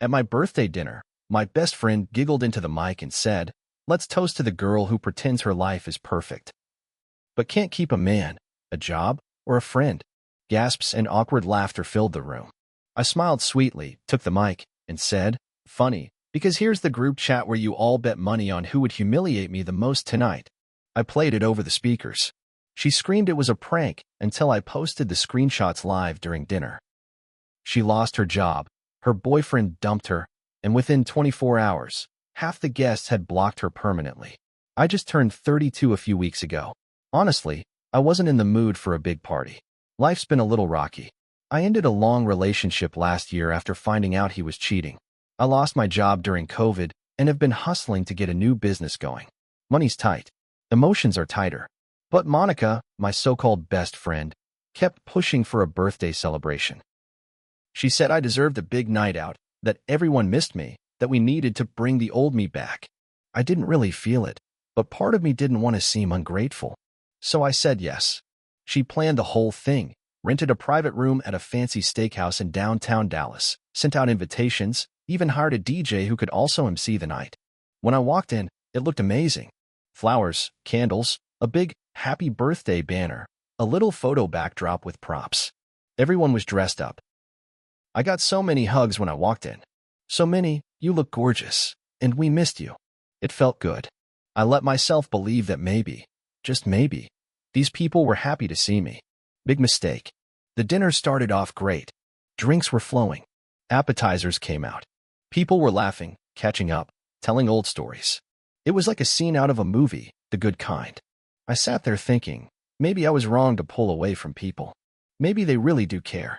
At my birthday dinner, my best friend giggled into the mic and said, "Let's toast to the girl who pretends her life is perfect, but can't keep a man, a job, or a friend." Gasps and awkward laughter filled the room. I smiled sweetly, took the mic, and said, "Funny, because here's the group chat where you all bet money on who would humiliate me the most tonight." I played it over the speakers. She screamed it was a prank until I posted the screenshots live during dinner. She lost her job, her boyfriend dumped her, and within 24 hours, half the guests had blocked her permanently. I just turned 32 a few weeks ago. Honestly, I wasn't in the mood for a big party. Life's been a little rocky. I ended a long relationship last year after finding out he was cheating. I lost my job during COVID and have been hustling to get a new business going. Money's tight. Emotions are tighter. But Monica, my so-called best friend, kept pushing for a birthday celebration. She said I deserved a big night out, that everyone missed me, that we needed to bring the old me back. I didn't really feel it, but part of me didn't want to seem ungrateful. So I said yes. She planned the whole thing, rented a private room at a fancy steakhouse in downtown Dallas, sent out invitations, even hired a DJ who could also MC the night. When I walked in, it looked amazing. Flowers, candles, a big happy birthday banner, a little photo backdrop with props. Everyone was dressed up. I got so many hugs when I walked in. So many, "You look gorgeous," and "We missed you." It felt good. I let myself believe that maybe, just maybe, these people were happy to see me. Big mistake. The dinner started off great. Drinks were flowing. Appetizers came out. People were laughing, catching up, telling old stories. It was like a scene out of a movie, the good kind. I sat there thinking, maybe I was wrong to pull away from people. Maybe they really do care.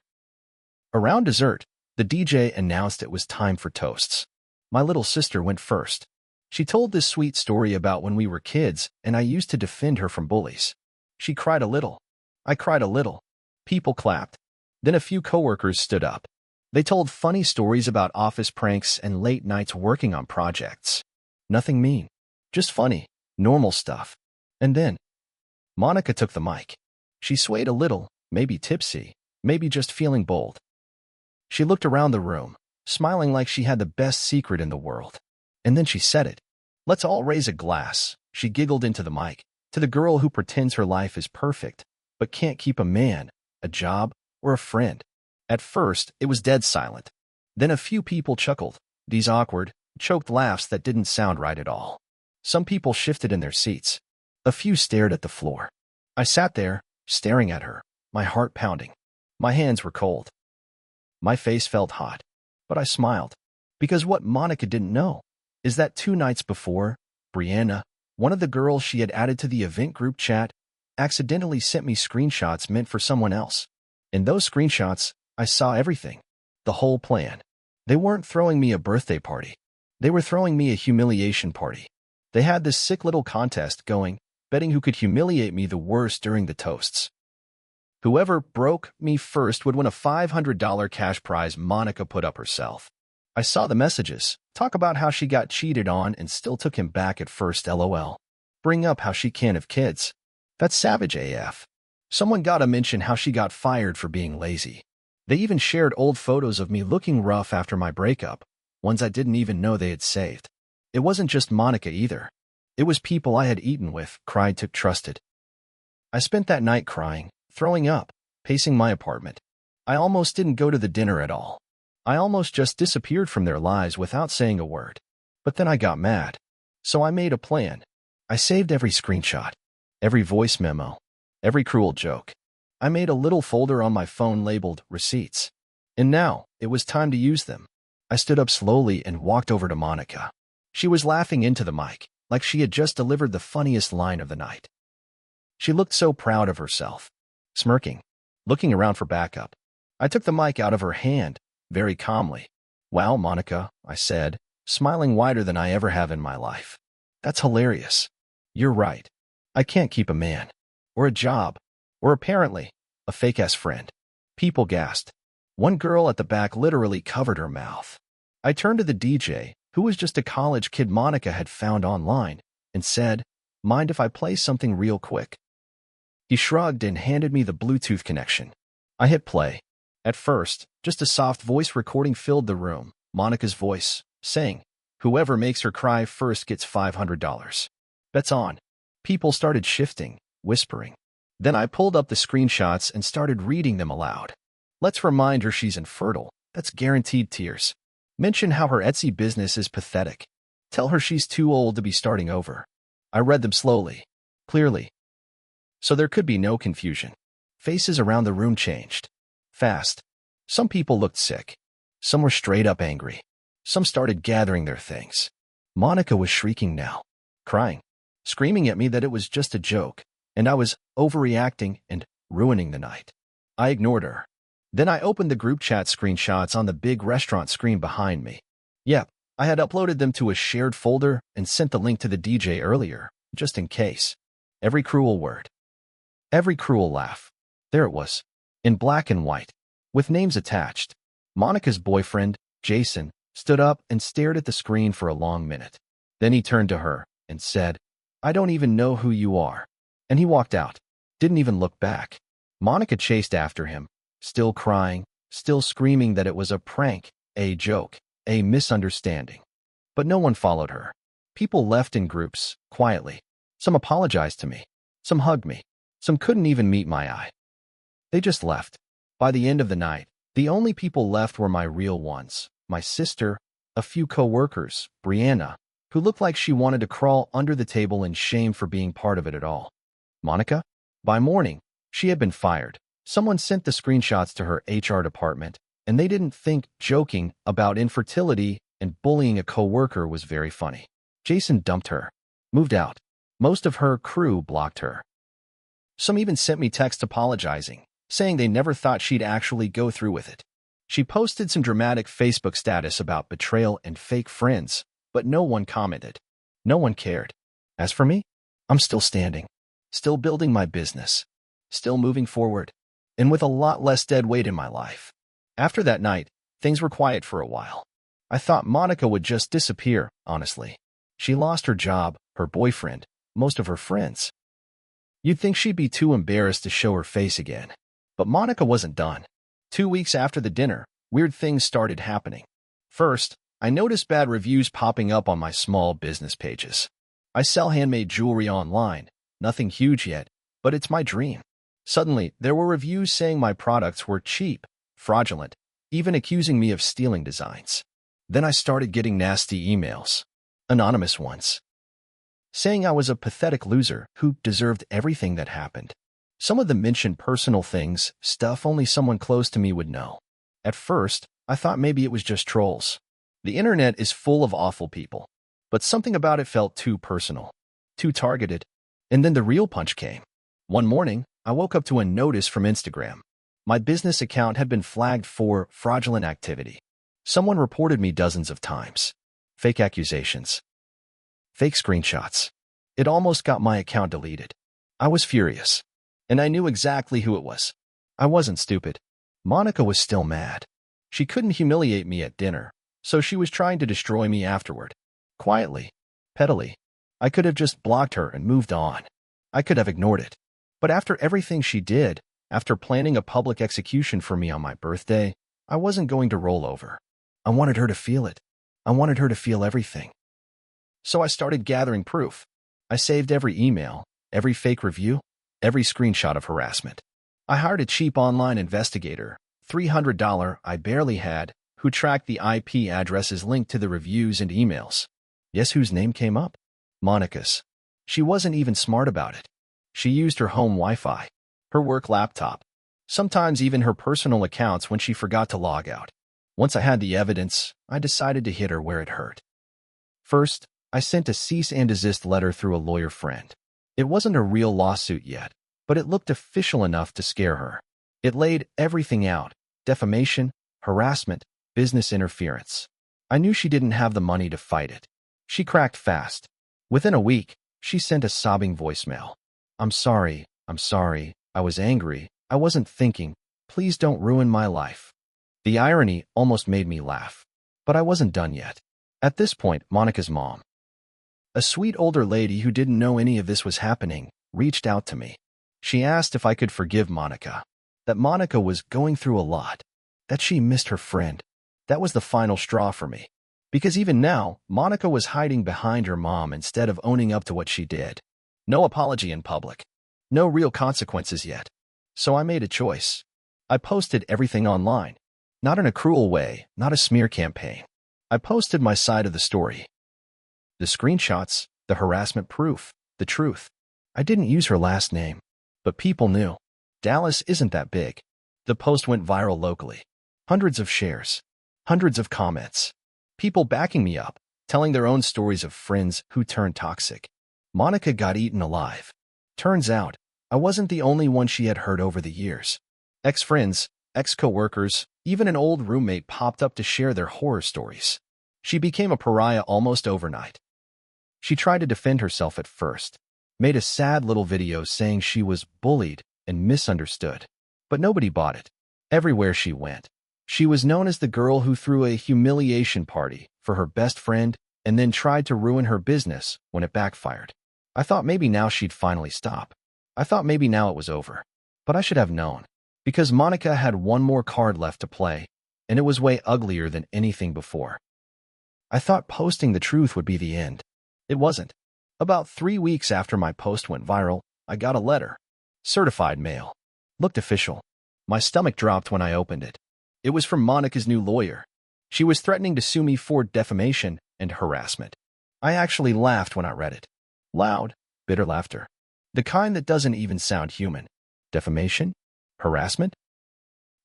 Around dessert, the DJ announced it was time for toasts. My little sister went first. She told this sweet story about when we were kids and I used to defend her from bullies. She cried a little. I cried a little. People clapped. Then a few coworkers stood up. They told funny stories about office pranks and late nights working on projects. Nothing mean. Just funny, normal stuff. And then, Monica took the mic. She swayed a little, maybe tipsy, maybe just feeling bold. She looked around the room, smiling like she had the best secret in the world. And then she said it. "Let's all raise a glass," she giggled into the mic, "to the girl who pretends her life is perfect, but can't keep a man, a job, or a friend." At first, it was dead silent. Then a few people chuckled, these awkward, choked laughs that didn't sound right at all. Some people shifted in their seats. A few stared at the floor. I sat there, staring at her, my heart pounding. My hands were cold. My face felt hot, but I smiled, because what Monica didn't know is that 2 nights before, Brianna, one of the girls she had added to the event group chat, accidentally sent me screenshots meant for someone else. In those screenshots, I saw everything, the whole plan. They weren't throwing me a birthday party. They were throwing me a humiliation party. They had this sick little contest going, betting who could humiliate me the worst during the toasts. Whoever broke me first would win a $500 cash prize Monica put up herself. I saw the messages, talk about how she got cheated on and still took him back at first, LOL. Bring up how she can't have kids. That's savage AF. Someone gotta mention how she got fired for being lazy. They even shared old photos of me looking rough after my breakup, ones I didn't even know they had saved. It wasn't just Monica either. It was people I had eaten with, cried, took, trusted. I spent that night crying, throwing up, pacing my apartment. I almost didn't go to the dinner at all. I almost just disappeared from their lives without saying a word. But then I got mad. So I made a plan. I saved every screenshot, every voice memo, every cruel joke. I made a little folder on my phone labeled receipts. And now, it was time to use them. I stood up slowly and walked over to Monica. She was laughing into the mic, like she had just delivered the funniest line of the night. She looked so proud of herself, smirking, looking around for backup. I took the mic out of her hand, very calmly. "Wow, Monica," I said, smiling wider than I ever have in my life. "That's hilarious. You're right. I can't keep a man, or a job, or apparently, a fake-ass friend." People gasped. One girl at the back literally covered her mouth. I turned to the DJ, who was just a college kid Monica had found online, and said, "Mind if I play something real quick?" He shrugged and handed me the Bluetooth connection. I hit play. At first, just a soft voice recording filled the room, Monica's voice, saying, "Whoever makes her cry first gets $500. Bets on." People started shifting, whispering. Then I pulled up the screenshots and started reading them aloud. Let's remind her she's infertile. That's guaranteed tears. Mention how her Etsy business is pathetic. Tell her she's too old to be starting over. I read them slowly, clearly, so there could be no confusion. Faces around the room changed. Fast. Some people looked sick. Some were straight up angry. Some started gathering their things. Monica was shrieking now, crying, screaming at me that it was just a joke, and I was overreacting and ruining the night. I ignored her. Then I opened the group chat screenshots on the big restaurant screen behind me. Yep, I had uploaded them to a shared folder and sent the link to the DJ earlier, just in case. Every cruel word. Every cruel laugh. There it was, in black and white, with names attached. Monica's boyfriend, Jason, stood up and stared at the screen for a long minute. Then he turned to her and said, "I don't even know who you are." And he walked out, didn't even look back. Monica chased after him, still crying, still screaming that it was a prank, a joke, a misunderstanding. But no one followed her. People left in groups, quietly. Some apologized to me. Some hugged me. Some couldn't even meet my eye. They just left. By the end of the night, the only people left were my real ones, my sister, a few co-workers, Brianna, who looked like she wanted to crawl under the table in shame for being part of it at all. Monica? By morning, she had been fired. Someone sent the screenshots to her HR department, and they didn't think joking about infertility and bullying a co-worker was very funny. Jason dumped her, moved out. Most of her crew blocked her. Some even sent me texts apologizing, saying they never thought she'd actually go through with it. She posted some dramatic Facebook status about betrayal and fake friends, but no one commented. No one cared. As for me, I'm still standing, still building my business, still moving forward, and with a lot less dead weight in my life. After that night, things were quiet for a while. I thought Monica would just disappear, honestly. She lost her job, her boyfriend, most of her friends. You'd think she'd be too embarrassed to show her face again. But Monica wasn't done. 2 weeks after the dinner, weird things started happening. First, I noticed bad reviews popping up on my small business pages. I sell handmade jewelry online, nothing huge yet, but it's my dream. Suddenly, there were reviews saying my products were cheap, fraudulent, even accusing me of stealing designs. Then I started getting nasty emails, anonymous ones, saying I was a pathetic loser who deserved everything that happened. Some of them mentioned personal things, stuff only someone close to me would know. At first, I thought maybe it was just trolls. The internet is full of awful people, but something about it felt too personal, too targeted. And then the real punch came. One morning, I woke up to a notice from Instagram. My business account had been flagged for fraudulent activity. Someone reported me dozens of times. Fake accusations. Fake screenshots. It almost got my account deleted. I was furious. And I knew exactly who it was. I wasn't stupid. Monica was still mad. She couldn't humiliate me at dinner, so she was trying to destroy me afterward. Quietly, pettily. I could have just blocked her and moved on. I could have ignored it. But after everything she did, after planning a public execution for me on my birthday, I wasn't going to roll over. I wanted her to feel it. I wanted her to feel everything. So I started gathering proof. I saved every email, every fake review, every screenshot of harassment. I hired a cheap online investigator, $300 I barely had, who tracked the IP addresses linked to the reviews and emails. Guess whose name came up? Monica's. She wasn't even smart about it. She used her home Wi-Fi, her work laptop, sometimes even her personal accounts when she forgot to log out. Once I had the evidence, I decided to hit her where it hurt. First, I sent a cease and desist letter through a lawyer friend. It wasn't a real lawsuit yet, but it looked official enough to scare her. It laid everything out: defamation, harassment, business interference. I knew she didn't have the money to fight it. She cracked fast. Within a week, she sent a sobbing voicemail. I'm sorry, I was angry, I wasn't thinking, please don't ruin my life." The irony almost made me laugh. But I wasn't done yet. At this point, Monica's mom, a sweet older lady who didn't know any of this was happening, reached out to me. She asked if I could forgive Monica, that Monica was going through a lot, that she missed her friend, That was the final straw for me. Because even now, Monica was hiding behind her mom instead of owning up to what she did. No apology in public. No real consequences yet. So I made a choice. I posted everything online. Not in a cruel way, not a smear campaign. I posted my side of the story. The screenshots, the harassment proof, the truth. I didn't use her last name. But people knew. Dallas isn't that big. The post went viral locally. Hundreds of shares. Hundreds of comments. People backing me up, telling their own stories of friends who turned toxic. Monica got eaten alive. Turns out, I wasn't the only one she had hurt over the years. Ex-friends, ex-coworkers, even an old roommate popped up to share their horror stories. She became a pariah almost overnight. She tried to defend herself at first, made a sad little video saying she was bullied and misunderstood. But nobody bought it. Everywhere she went, she was known as the girl who threw a humiliation party for her best friend and then tried to ruin her business when it backfired. I thought maybe now she'd finally stop. I thought maybe now it was over. But I should have known. Because Monica had one more card left to play, and it was way uglier than anything before. I thought posting the truth would be the end. It wasn't. About 3 weeks after my post went viral, I got a letter. Certified mail. Looked official. My stomach dropped when I opened it. It was from Monica's new lawyer. She was threatening to sue me for defamation and harassment. I actually laughed when I read it. Loud, bitter laughter. The kind that doesn't even sound human. Defamation? Harassment?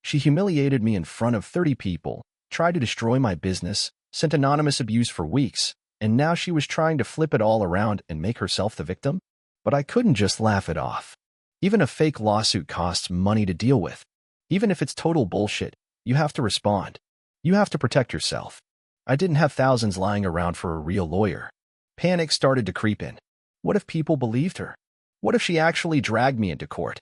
She humiliated me in front of 30 people, tried to destroy my business, sent anonymous abuse for weeks, and now she was trying to flip it all around and make herself the victim? But I couldn't just laugh it off. Even a fake lawsuit costs money to deal with. Even if it's total bullshit, you have to respond. You have to protect yourself. I didn't have thousands lying around for a real lawyer. Panic started to creep in. What if people believed her? What if she actually dragged me into court?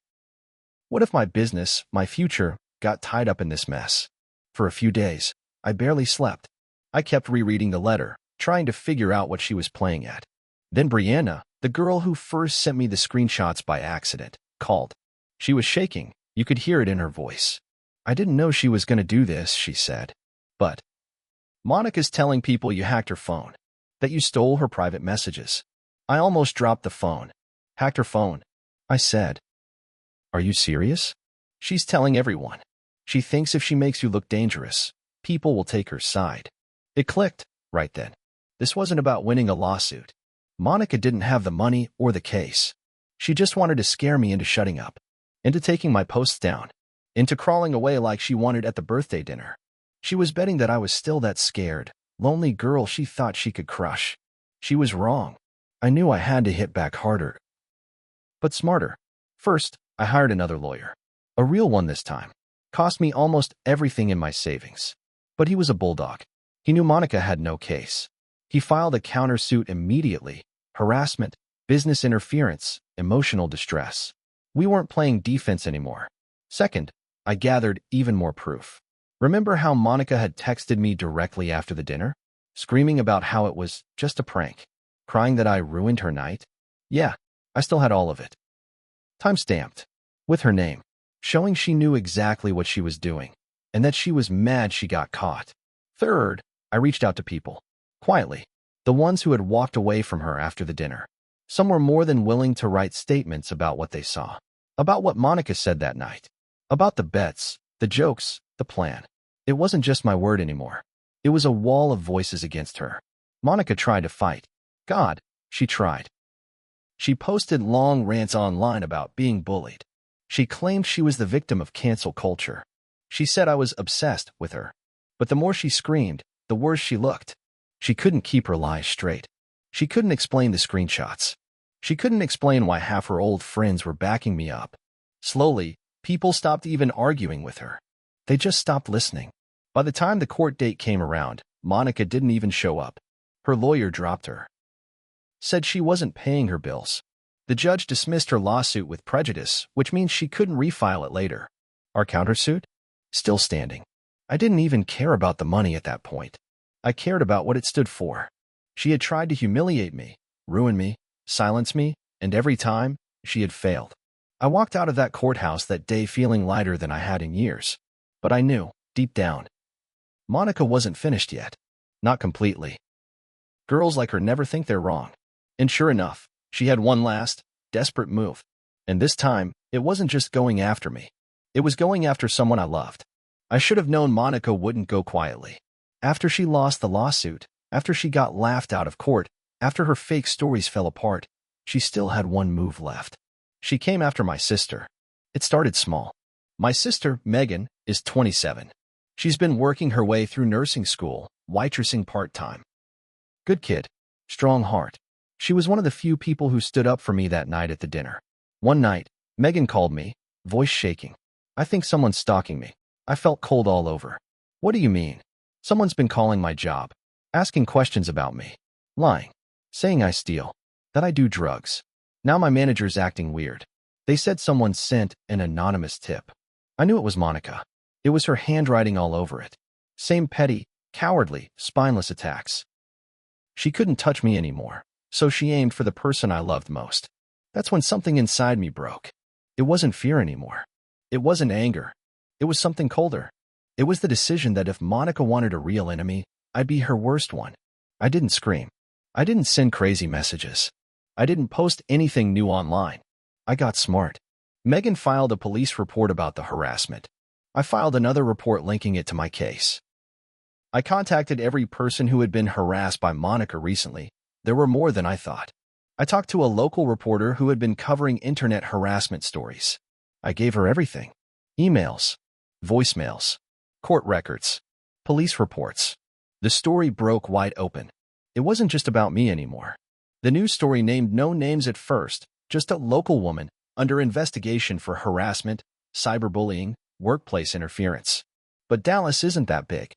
What if my business, my future, got tied up in this mess? For a few days, I barely slept. I kept rereading the letter, trying to figure out what she was playing at. Then Brianna, the girl who first sent me the screenshots by accident, called. She was shaking. You could hear it in her voice. I didn't know she was going to do this, she said. But Monica's telling people you hacked her phone, that you stole her private messages. I almost dropped the phone. Hacked her phone. I said, "Are you serious?" She's telling everyone. She thinks if she makes you look dangerous, people will take her side. It clicked right then. This wasn't about winning a lawsuit. Monica didn't have the money or the case. She just wanted to scare me into shutting up, into taking my posts down, into crawling away like she wanted at the birthday dinner. She was betting that I was still that scared, lonely girl she thought she could crush. She was wrong. I knew I had to hit back harder, but smarter. First, I hired another lawyer. A real one this time. Cost me almost everything in my savings. But he was a bulldog. He knew Monica had no case. He filed a countersuit immediately. Harassment, business interference, emotional distress. We weren't playing defense anymore. Second, I gathered even more proof. Remember how Monica had texted me directly after the dinner? Screaming about how it was just a prank. Crying that I ruined her night? Yeah, I still had all of it. Time-stamped. With her name. Showing she knew exactly what she was doing. And that she was mad she got caught. Third, I reached out to people. Quietly. The ones who had walked away from her after the dinner. Some were more than willing to write statements about what they saw. About what Monica said that night. About the bets, the jokes, the plan. It wasn't just my word anymore. It was a wall of voices against her. Monica tried to fight. God, she tried. She posted long rants online about being bullied. She claimed she was the victim of cancel culture. She said I was obsessed with her. But the more she screamed, the worse she looked. She couldn't keep her lies straight. She couldn't explain the screenshots. She couldn't explain why half her old friends were backing me up. Slowly, people stopped even arguing with her. They just stopped listening. By the time the court date came around, Monica didn't even show up. Her lawyer dropped her. Said she wasn't paying her bills. The judge dismissed her lawsuit with prejudice, which means she couldn't refile it later. Our countersuit? Still standing. I didn't even care about the money at that point. I cared about what it stood for. She had tried to humiliate me, ruin me, silence me, and every time, she had failed. I walked out of that courthouse that day feeling lighter than I had in years. But I knew, deep down, Monica wasn't finished yet. Not completely. Girls like her never think they're wrong. And sure enough, she had one last, desperate move. And this time, it wasn't just going after me. It was going after someone I loved. I should have known Monica wouldn't go quietly. After she lost the lawsuit, after she got laughed out of court, after her fake stories fell apart, she still had one move left. She came after my sister. It started small. My sister, Megan, is 27. She's been working her way through nursing school, waitressing part-time. Good kid. Strong heart. She was one of the few people who stood up for me that night at the dinner. One night, Megan called me, voice shaking. I think someone's stalking me. I felt cold all over. What do you mean? Someone's been calling my job, asking questions about me, lying, saying I steal, that I do drugs. Now my manager's acting weird. They said someone sent an anonymous tip. I knew it was Monica. It was her handwriting all over it. Same petty, cowardly, spineless attacks. She couldn't touch me anymore, so she aimed for the person I loved most. That's when something inside me broke. It wasn't fear anymore. It wasn't anger. It was something colder. It was the decision that if Monica wanted a real enemy, I'd be her worst one. I didn't scream. I didn't send crazy messages. I didn't post anything new online. I got smart. Megan filed a police report about the harassment. I filed another report linking it to my case. I contacted every person who had been harassed by Monica recently. There were more than I thought. I talked to a local reporter who had been covering internet harassment stories. I gave her everything. Emails, voicemails, court records, police reports. The story broke wide open. It wasn't just about me anymore. The news story named no names at first, just a local woman under investigation for harassment, cyberbullying, workplace interference. But Dallas isn't that big.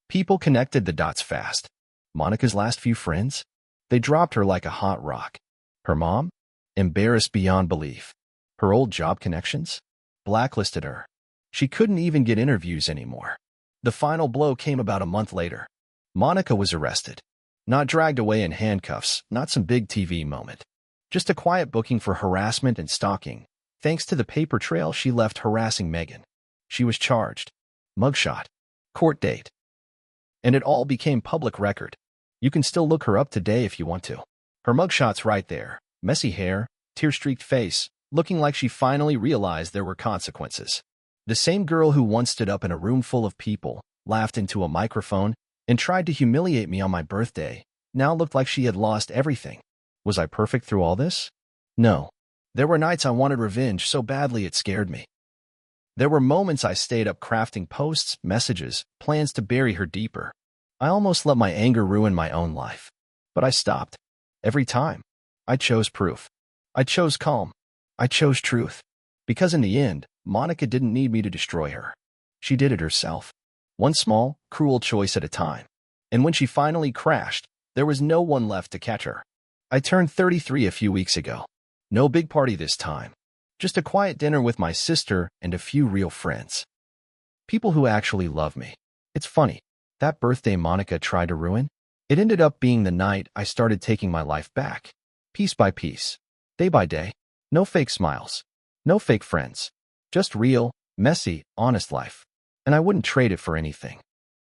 People connected the dots fast. Monica's last few friends? They dropped her like a hot rock. Her mom? Embarrassed beyond belief. Her old job connections? Blacklisted her. She couldn't even get interviews anymore. The final blow came about a month later. Monica was arrested. Not dragged away in handcuffs, not some big TV moment. Just a quiet booking for harassment and stalking, thanks to the paper trail she left harassing Megan. She was charged. Mugshot. Court date. And it all became public record. You can still look her up today if you want to. Her mugshot's right there. Messy hair, tear-streaked face, looking like she finally realized there were consequences. The same girl who once stood up in a room full of people, laughed into a microphone, and tried to humiliate me on my birthday, now looked like she had lost everything. Was I perfect through all this? No. There were nights I wanted revenge so badly it scared me. There were moments I stayed up crafting posts, messages, plans to bury her deeper. I almost let my anger ruin my own life. But I stopped. Every time. I chose proof. I chose calm. I chose truth. Because in the end, Monica didn't need me to destroy her. She did it herself. One small, cruel choice at a time. And when she finally crashed, there was no one left to catch her. I turned 33 a few weeks ago. No big party this time. Just a quiet dinner with my sister and a few real friends. People who actually love me. It's funny. That birthday Monica tried to ruin, it ended up being the night I started taking my life back. Piece by piece. Day by day. No fake smiles. No fake friends. Just real, messy, honest life. And I wouldn't trade it for anything.